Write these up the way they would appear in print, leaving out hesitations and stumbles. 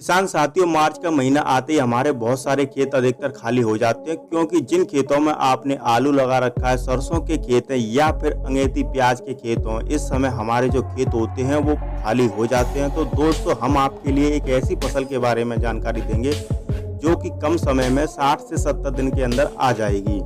किसान साथियों, मार्च का महीना आते ही हमारे बहुत सारे खेत अधिकतर खाली हो जाते हैं, क्योंकि जिन खेतों में आपने आलू लगा रखा है, सरसों के खेत हैं या फिर अंगेती प्याज के खेत हों, इस समय हमारे जो खेत होते हैं वो खाली हो जाते हैं। तो दोस्तों, हम आपके लिए एक ऐसी फसल के बारे में जानकारी देंगे जो कि कम समय में 60 से 70 दिन के अंदर आ जाएगी।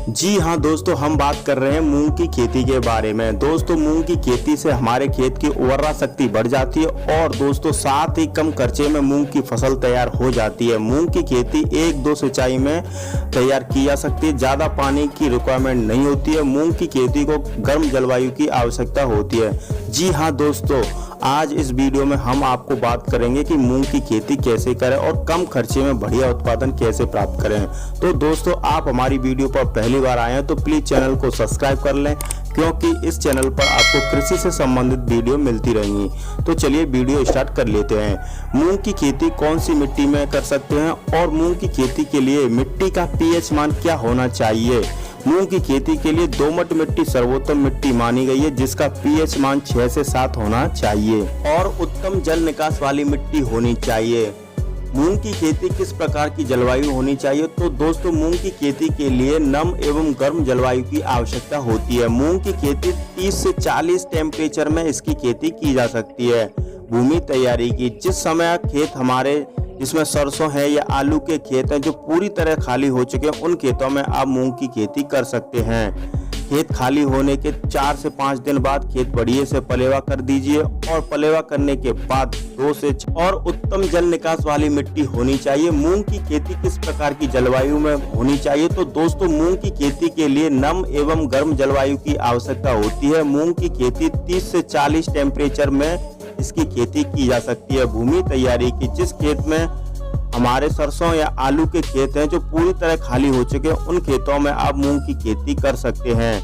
जी हाँ दोस्तों, हम बात कर रहे हैं मूंग की खेती के बारे में। दोस्तों, मूंग की खेती से हमारे खेत की उर्वरा शक्ति बढ़ जाती है और दोस्तों साथ ही कम खर्चे में मूंग की फसल तैयार हो जाती है। मूंग की खेती 1-2 सिंचाई में तैयार की जा सकती है। ज़्यादा पानी की रिक्वायरमेंट नहीं होती है। मूंग की खेती को गर्म जलवायु की आवश्यकता होती है। जी हाँ दोस्तों, आज इस वीडियो में हम आपको बात करेंगे कि मूंग की खेती कैसे करें और कम खर्चे में बढ़िया उत्पादन कैसे प्राप्त करें। तो दोस्तों, आप हमारी वीडियो पर पहली बार आए हैं तो प्लीज चैनल को सब्सक्राइब कर लें, क्योंकि इस चैनल पर आपको कृषि से संबंधित वीडियो मिलती रहेंगी। तो चलिए वीडियो स्टार्ट कर लेते हैं। मूंग की खेती कौन सी मिट्टी में कर सकते हैं और मूंग की खेती के लिए मिट्टी का पीएच मान क्या होना चाहिए। मूंग की खेती के लिए दोमट मिट्टी सर्वोत्तम मिट्टी मानी गई है, जिसका पीएच मान 6 से 7 होना चाहिए और उत्तम जल निकास वाली मिट्टी होनी चाहिए। मूंग की खेती किस प्रकार की जलवायु होनी चाहिए। तो दोस्तों, मूंग की खेती के लिए नम एवं गर्म जलवायु की आवश्यकता होती है। मूंग की खेती 30 से 40 टेम्परेचर में इसकी खेती की जा सकती है। भूमि तैयारी की, जिस समय खेत हमारे जिसमें सरसों है या आलू के खेत हैं जो पूरी तरह खाली हो चुके हैं, उन खेतों में आप मूंग की खेती कर सकते हैं। खेत खाली होने के 4 से 5 दिन बाद खेत बढ़िया से पलेवा कर दीजिए और पलेवा करने के बाद 2 से 6 और उत्तम जल निकास वाली मिट्टी होनी चाहिए। मूंग की खेती किस प्रकार की जलवायु में होनी चाहिए। तो दोस्तों, मूंग की खेती के लिए नम एवं गर्म जलवायु की आवश्यकता होती है। मूंग की खेती 30 से 40 टेम्परेचर में इसकी खेती की जा सकती है। भूमि तैयारी की, जिस खेत में हमारे सरसों या आलू के खेत हैं जो पूरी तरह खाली हो चुके हैं, उन खेतों में आप मूंग की खेती कर सकते हैं।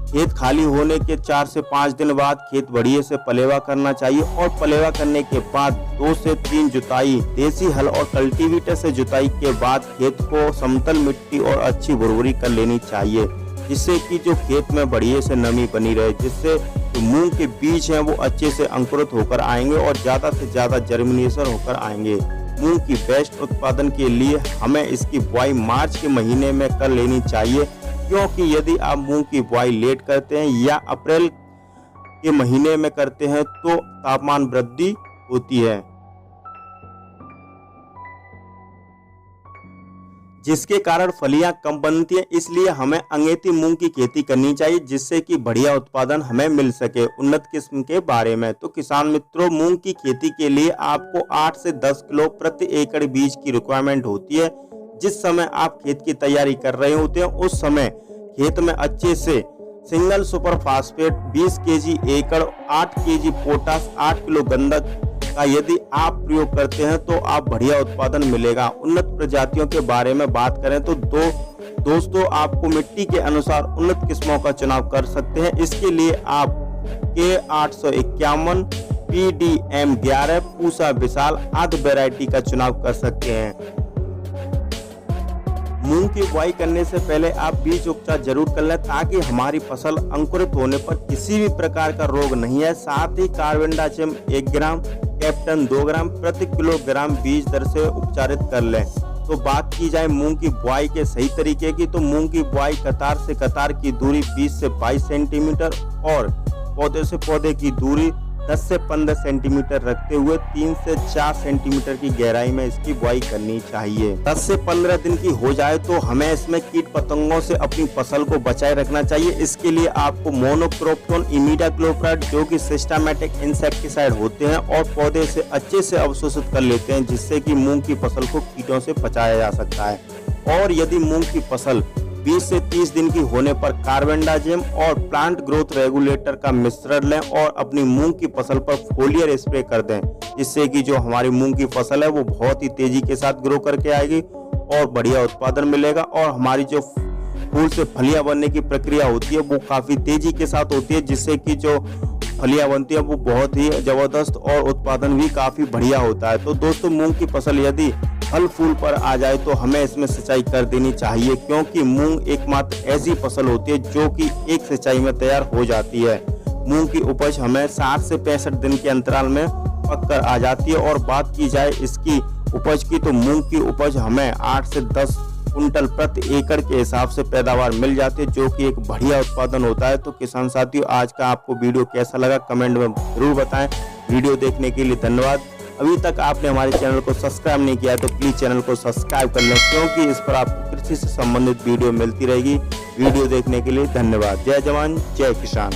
खेत खाली होने के 4 से 5 दिन बाद खेत बढ़िया से पलेवा करना चाहिए और पलेवा करने के बाद 2 से 3 जुताई देसी हल और कल्टीवेटर से जुताई के बाद खेत को समतल मिट्टी और अच्छी भुरभुरी कर लेनी चाहिए, जिससे कि जो खेत में बढ़िया से नमी बनी रहे, जिससे जो मूंग के बीज हैं वो अच्छे से अंकुरित होकर आएंगे और ज़्यादा से ज़्यादा जर्मिनेशन होकर आएंगे। मूंग की बेस्ट उत्पादन के लिए हमें इसकी बुआई मार्च के महीने में कर लेनी चाहिए, क्योंकि यदि आप मूंग की बुआई लेट करते हैं या अप्रैल के महीने में करते हैं तो तापमान वृद्धि होती है, जिसके कारण फलियां कम बनती हैं। इसलिए हमें अंगेती मूंग की खेती करनी चाहिए, जिससे कि बढ़िया उत्पादन हमें मिल सके। उन्नत किस्म के बारे में, तो किसान मित्रों, मूंग की खेती के लिए आपको 8 से 10 किलो प्रति एकड़ बीज की रिक्वायरमेंट होती है। जिस समय आप खेत की तैयारी कर रहे होते हैं, उस समय खेत में अच्छे से सिंगल सुपर फास्फेट 20 केजी एकड़, 8 केजी पोटास, 8 किलो गंधक का यदि आप प्रयोग करते हैं तो आप बढ़िया उत्पादन मिलेगा। उन्नत प्रजातियों के बारे में बात करें तो दोस्तों, आपको मिट्टी के अनुसार उन्नत किस्मों का चुनाव कर सकते हैं। इसके लिए आप K851, PDM 11, पूसा विशाल आदि वैरायटी का चुनाव कर सकते हैं। मूंग की बुआई करने से पहले आप बीज उपचार जरूर कर लें, ताकि हमारी फसल अंकुरित होने पर किसी भी प्रकार का रोग नहीं है। साथ ही कार्बेंडाजिम 1 ग्राम, कैप्टन 2 ग्राम प्रति किलोग्राम बीज दर से उपचारित कर लें। तो बात की जाए मूंग की बुआई के सही तरीके की, तो मूंग की बुआई कतार से कतार की दूरी 20 से 22 सेंटीमीटर और पौधे से पौधे की दूरी 10 से 15 सेंटीमीटर रखते हुए 3 से 4 सेंटीमीटर की गहराई में इसकी बुआई करनी चाहिए। 10 से 15 दिन की हो जाए तो हमें इसमें कीट पतंगों से अपनी फसल को बचाए रखना चाहिए। इसके लिए आपको मोनोक्रोटोन, इमिडाक्लोप्रिड, जो कि सिस्टमैटिक इंसेक्टिसाइड होते हैं और पौधे से अच्छे से अवशोषित कर लेते हैं, जिससे कि मूंग की फसल को कीटों से बचाया जा सकता है। और यदि मूंग की फसल 20 से 30 दिन की होने पर कार्बेंडाजिम और प्लांट ग्रोथ रेगुलेटर का मिश्रण लें और अपनी मूंग की फसल पर फोलियर स्प्रे कर दें, जिससे कि जो हमारी मूंग की फसल है वो बहुत ही तेजी के साथ ग्रो करके आएगी और बढ़िया उत्पादन मिलेगा। और हमारी जो फूल से फलियां बनने की प्रक्रिया होती है वो काफी तेजी के साथ होती है, जिससे कि जो फलियां बनती है वो बहुत ही जबरदस्त और उत्पादन भी काफी बढ़िया होता है। तो दोस्तों, मूंग की फसल यदि फल फूल पर आ जाए तो हमें इसमें सिंचाई कर देनी चाहिए, क्योंकि मूंग एकमात्र ऐसी फसल होती है जो कि एक सिंचाई में तैयार हो जाती है। मूंग की उपज हमें 60 से 65 दिन के अंतराल में पक कर आ जाती है। और बात की जाए इसकी उपज की, तो मूंग की उपज हमें 8 से 10 कुंटल प्रति एकड़ के हिसाब से पैदावार मिल जाती है, जो कि एक बढ़िया उत्पादन होता है। तो किसान साथियों, आज का आपको वीडियो कैसा लगा कमेंट में जरूर बताएं। वीडियो देखने के लिए धन्यवाद। अभी तक आपने हमारे चैनल को सब्सक्राइब नहीं किया है तो प्लीज चैनल को सब्सक्राइब कर लें, क्योंकि इस पर आपको कृषि से संबंधित वीडियो मिलती रहेगी। वीडियो देखने के लिए धन्यवाद। जय जवान जय किसान।